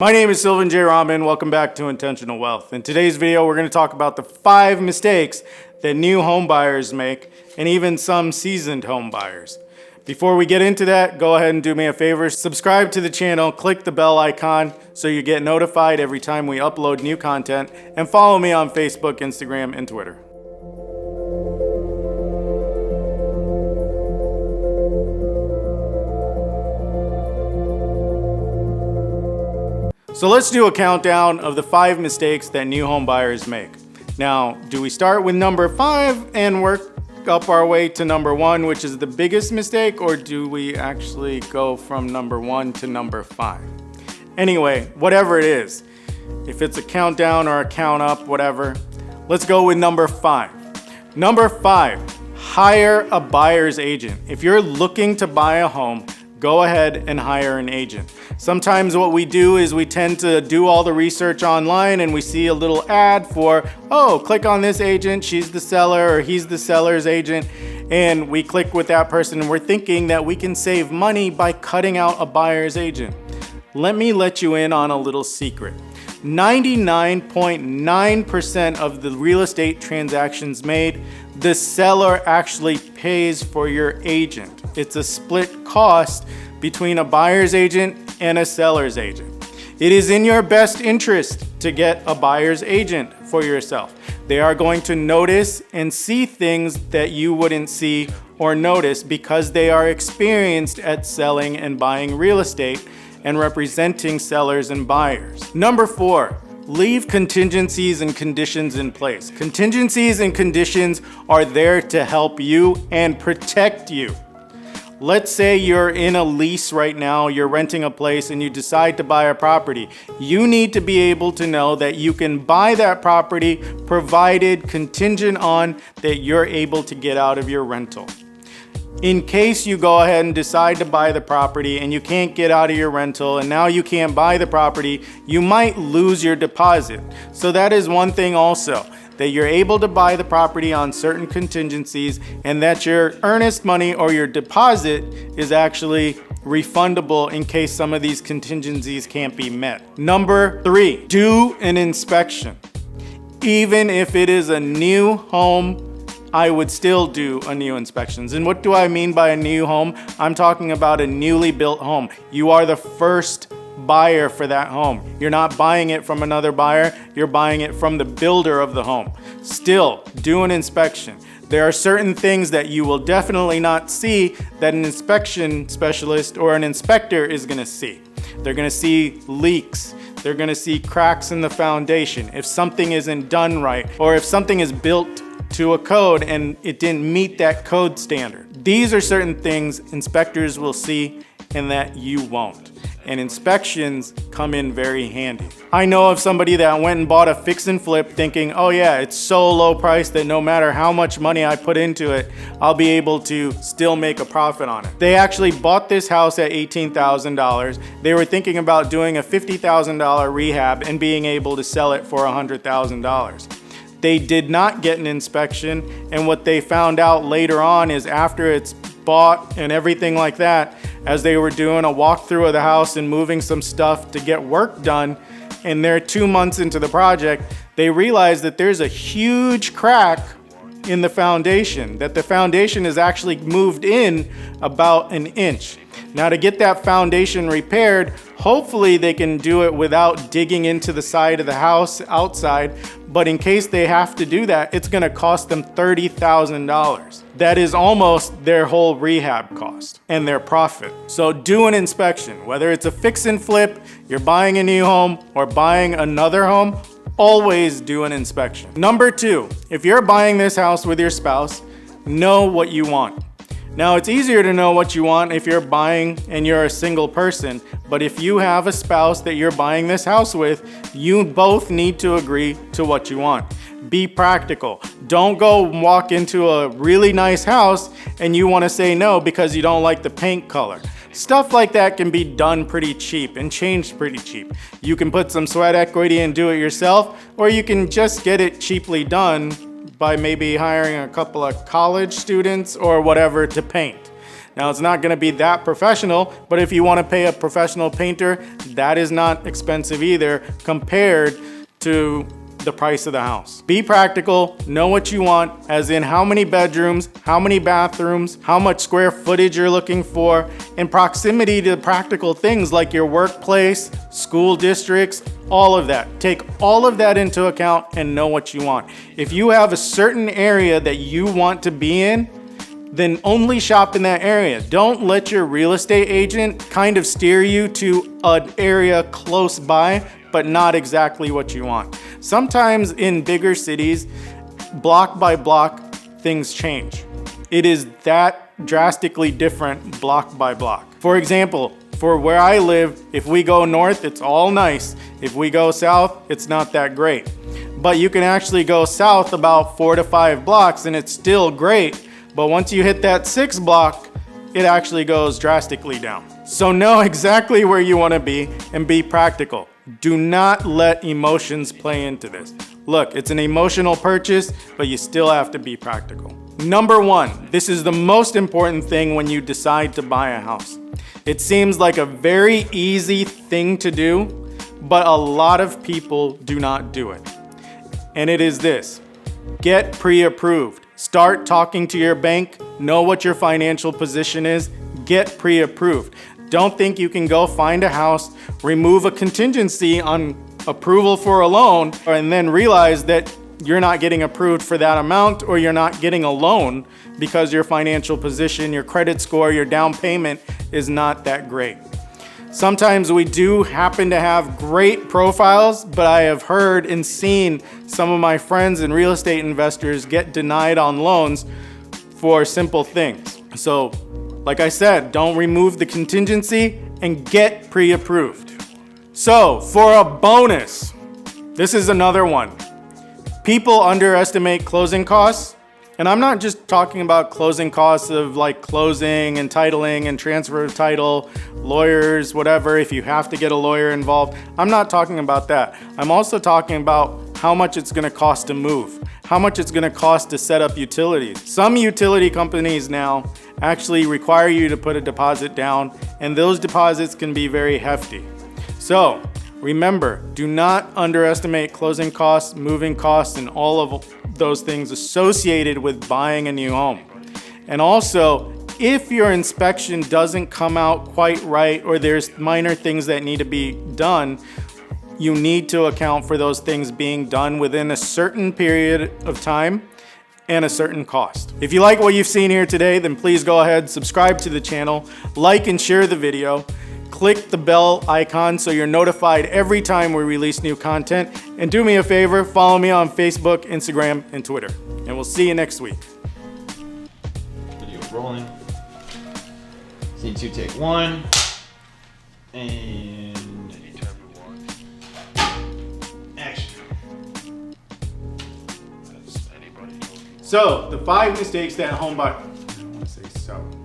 My name is Sylvan J. Rahman. Welcome back to Intentional Wealth. In today's video, we're going to talk about the 5 mistakes that new home buyers make, and even some seasoned home buyers. Before we get into that, go ahead and do me a favor. Subscribe to the channel, click the bell icon so you get notified every time we upload new content, and follow me on Facebook, Instagram, and Twitter. So let's do a countdown of the 5 mistakes that new home buyers make. Now, do we start with number 5 and work up our way to number 1, which is the biggest mistake, or do we actually go from number 1 to number 5? Anyway, whatever it is, if it's a countdown or a count up, whatever, let's go with number 5. Number 5, hire a buyer's agent. If you're looking to buy a home, go ahead and hire an agent. Sometimes what we do is we tend to do all the research online and we see a little ad for, oh, click on this agent, she's the seller or he's the seller's agent, and we click with that person and we're thinking that we can save money by cutting out a buyer's agent. Let me let you in on a little secret. 99.9% of the real estate transactions made, the seller actually pays for your agent. It's a split cost between a buyer's agent and a seller's agent. It is in your best interest to get a buyer's agent for yourself. They are going to notice and see things that you wouldn't see or notice because they are experienced at selling and buying real estate and representing sellers and buyers. Number 4, leave contingencies and conditions in place. Contingencies and conditions are there to help you and protect you. Let's say you're in a lease right now, you're renting a place and you decide to buy a property. You need to be able to know that you can buy that property provided contingent on that you're able to get out of your rental. In case you go ahead and decide to buy the property and you can't get out of your rental and now you can't buy the property, you might lose your deposit. So that is one thing also, that you're able to buy the property on certain contingencies and that your earnest money or your deposit is actually refundable in case some of these contingencies can't be met. Number 3, do an inspection. Even if it is a new home, I would still do a new inspections. And what do I mean by a new home? I'm talking about a newly built home. You are the first buyer for that home. You're not buying it from another buyer, you're buying it from the builder of the home. Still, do an inspection. There are certain things that you will definitely not see that an inspection specialist or an inspector is gonna see. They're gonna see leaks. They're gonna see cracks in the foundation. If something isn't done right, or if something is built to a code and it didn't meet that code standard. These are certain things inspectors will see and that you won't. And inspections come in very handy. I know of somebody that went and bought a fix and flip thinking, oh yeah, it's so low price that no matter how much money I put into it, I'll be able to still make a profit on it. They actually bought this house at $18,000. They were thinking about doing a $50,000 rehab and being able to sell it for $100,000. They did not get an inspection, and what they found out later on is after it's bought and everything like that, as they were doing a walkthrough of the house and moving some stuff to get work done, and they're 2 months into the project, they realized that there's a huge crack in the foundation, that the foundation is actually moved in about an inch. Now, to get that foundation repaired, hopefully they can do it without digging into the side of the house outside, but in case they have to do that, it's gonna cost them $30,000. That is almost their whole rehab cost and their profit. So do an inspection, whether it's a fix and flip, you're buying a new home or buying another home, always do an inspection. Number 2, if you're buying this house with your spouse, know what you want. Now, it's easier to know what you want if you're buying and you're a single person, but if you have a spouse that you're buying this house with, you both need to agree to what you want. Be practical. Don't go walk into a really nice house and you want to say no because you don't like the paint color. Stuff like that can be done pretty cheap and changed pretty cheap. You can put some sweat equity and do it yourself, or you can just get it cheaply done by maybe hiring a couple of college students or whatever to paint. Now, it's not going to be that professional, but if you want to pay a professional painter, that is not expensive either compared to the price of the house. Be practical, know what you want, as in how many bedrooms, how many bathrooms, how much square footage you're looking for, and proximity to practical things like your workplace, school districts, all of that. Take all of that into account and know what you want. If you have a certain area that you want to be in, then only shop in that area. Don't let your real estate agent kind of steer you to an area close by, but not exactly what you want. Sometimes in bigger cities, block by block, things change. It is that drastically different block by block. For example, for where I live, if we go north, it's all nice. If we go south, it's not that great. But you can actually go south about 4 to 5 blocks and it's still great. But once you hit that 6th block, it actually goes drastically down. So know exactly where you want to be and be practical. Do not let emotions play into this. Look, it's an emotional purchase, but you still have to be practical. Number 1, this is the most important thing when you decide to buy a house. It seems like a very easy thing to do, but a lot of people do not do it. And it is this: get pre-approved. Start talking to your bank, know what your financial position is, get pre-approved. Don't think you can go find a house, remove a contingency on approval for a loan, and then realize that you're not getting approved for that amount, or you're not getting a loan because your financial position, your credit score, your down payment is not that great. Sometimes we do happen to have great profiles, but I have heard and seen some of my friends and real estate investors get denied on loans for simple things. So, like I said, don't remove the contingency and get pre-approved. So, for a bonus, this is another one. People underestimate closing costs. And I'm not just talking about closing costs of like closing and titling and transfer of title, lawyers, whatever, if you have to get a lawyer involved. I'm not talking about that. I'm also talking about how much it's gonna cost to move, how much it's gonna cost to set up utilities. Some utility companies now actually require you to put a deposit down, and those deposits can be very hefty. So remember, do not underestimate closing costs, moving costs, and all of those things associated with buying a new home. And also, if your inspection doesn't come out quite right, or there's minor things that need to be done, you need to account for those things being done within a certain period of time and a certain cost. If you like what you've seen here today, then please go ahead, subscribe to the channel, like and share the video. Click the bell icon so you're notified every time we release new content. And do me a favor, follow me on Facebook, Instagram, and Twitter. And we'll see you next week. Video rolling. Scene 2, take 1. And action. So, the 5 mistakes that home buyers...